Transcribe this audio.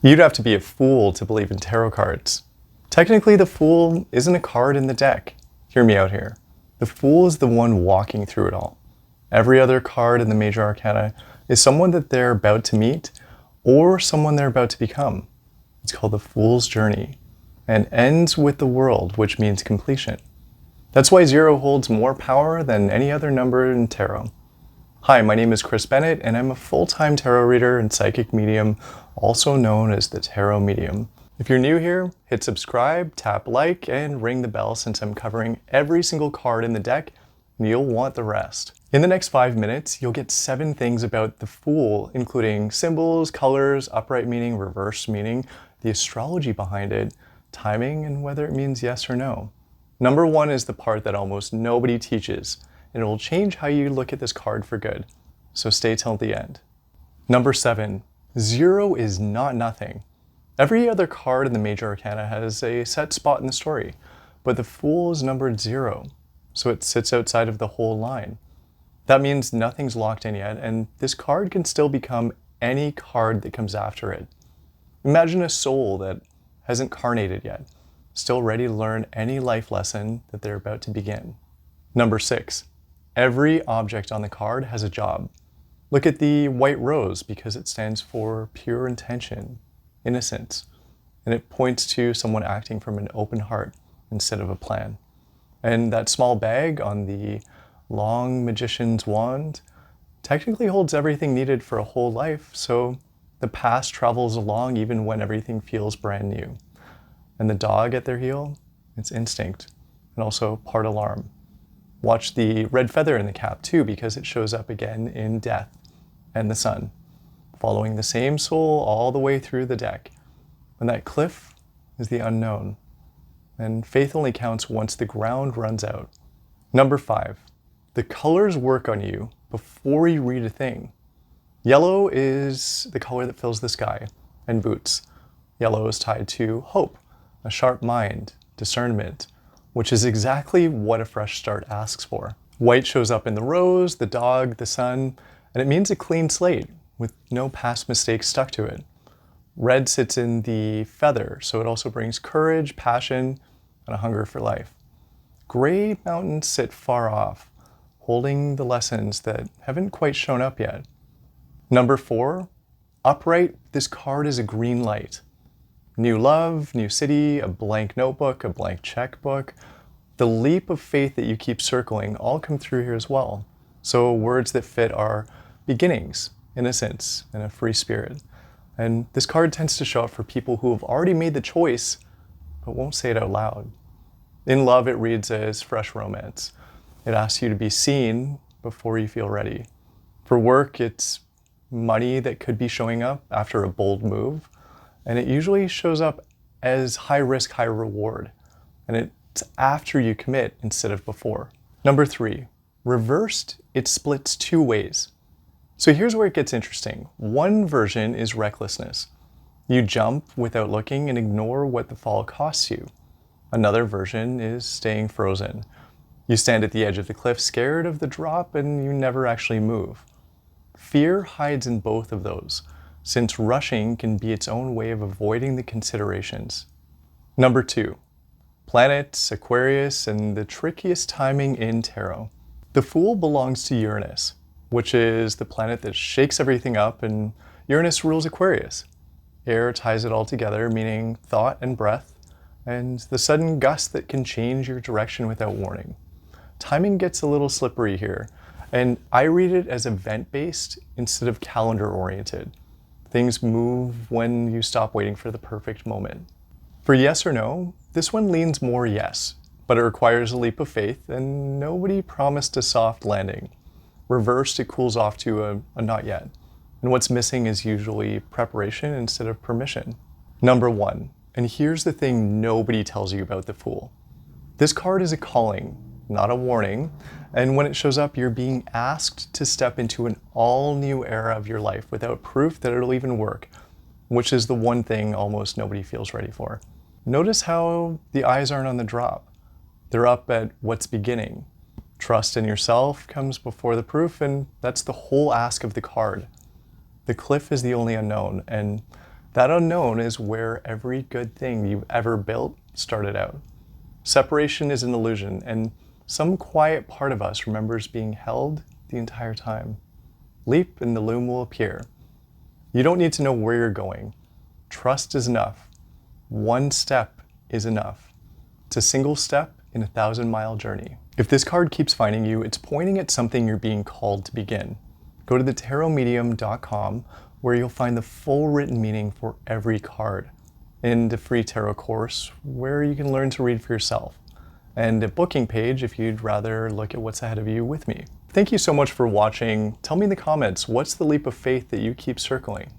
You'd have to be a fool to believe in tarot cards. Technically, the Fool isn't a card in the deck. Hear me out here. The Fool is the one walking through it all. Every other card in the Major Arcana is someone that they're about to meet or someone they're about to become. It's called the Fool's Journey and ends with the World, which means completion. That's why 0 holds more power than any other number in tarot. Hi, my name is Chris Bennett, and I'm a full-time tarot reader and psychic medium, also known as the Tarot Medium. If you're new here, hit subscribe, tap like, and ring the bell since I'm covering every single card in the deck, and you'll want the rest. In the next 5 minutes, you'll get 7 things about the Fool, including symbols, colors, upright meaning, reverse meaning, the astrology behind it, timing, and whether it means yes or no. Number 1 is the part that almost nobody teaches, and it will change how you look at this card for good. So stay till the end. Number 7, 0 is not nothing. Every other card in the Major Arcana has a set spot in the story, but the Fool is numbered 0, so it sits outside of the whole line. That means nothing's locked in yet, and this card can still become any card that comes after it. Imagine a soul that hasn't carnated yet, still ready to learn any life lesson that they're about to begin. Number 6, every object on the card has a job. Look at the white rose because it stands for pure intention, innocence, and it points to someone acting from an open heart instead of a plan. And that small bag on the long magician's wand technically holds everything needed for a whole life, so the past travels along even when everything feels brand new. And the dog at their heel, it's instinct, and also part alarm. Watch the red feather in the cap too, because it shows up again in death and the sun, following the same soul all the way through the deck. And that cliff is the unknown, and faith only counts once the ground runs out. Number 5, the colors work on you before you read a thing. Yellow is the color that fills the sky and boots. Yellow is tied to hope, a sharp mind, discernment, which is exactly what a fresh start asks for. White shows up in the rose, the dog, the sun, and it means a clean slate with no past mistakes stuck to it. Red sits in the feather, so it also brings courage, passion, and a hunger for life. Gray mountains sit far off, holding the lessons that haven't quite shown up yet. Number 4, upright, this card is a green light. New love, new city, a blank notebook, a blank checkbook. The leap of faith that you keep circling all come through here as well. So words that fit are beginnings, innocence, and a free spirit. And this card tends to show up for people who have already made the choice, but won't say it out loud. In love, it reads as fresh romance. It asks you to be seen before you feel ready. For work, it's money that could be showing up after a bold move. And it usually shows up as high risk, high reward. And it's after you commit instead of before. Number 3, reversed, it splits 2 ways. So here's where it gets interesting. One version is recklessness. You jump without looking and ignore what the fall costs you. Another version is staying frozen. You stand at the edge of the cliff scared of the drop and you never actually move. Fear hides in both of those, since rushing can be its own way of avoiding the considerations. Number 2, planets, Aquarius, and the trickiest timing in tarot. The Fool belongs to Uranus, which is the planet that shakes everything up, and Uranus rules Aquarius. Air ties it all together, meaning thought and breath, and the sudden gust that can change your direction without warning. Timing gets a little slippery here, and I read it as event-based instead of calendar-oriented. Things move when you stop waiting for the perfect moment. For yes or no, this one leans more yes, but it requires a leap of faith, and nobody promised a soft landing. Reversed, it cools off to a not yet. And what's missing is usually preparation instead of permission. Number 1, and here's the thing nobody tells you about the Fool. This card is a calling, not a warning, and when it shows up, you're being asked to step into an all-new era of your life without proof that it'll even work, which is the one thing almost nobody feels ready for. Notice how the eyes aren't on the drop. They're up at what's beginning. Trust in yourself comes before the proof, and that's the whole ask of the card. The cliff is the only unknown, and That unknown is where every good thing you've ever built started out. Separation is an illusion, and some quiet part of us remembers being held the entire time. Leap and the loom will appear. You don't need to know where you're going. Trust is enough. One step is enough. It's a single step in a 1,000-mile journey. If this card keeps finding you, it's pointing at something you're being called to begin. Go to thetarotmedium.com where you'll find the full written meaning for every card, and a free tarot course where you can learn to read for yourself, and a booking page if you'd rather look at what's ahead of you with me. Thank you so much for watching. Tell me in the comments, what's the leap of faith that you keep circling?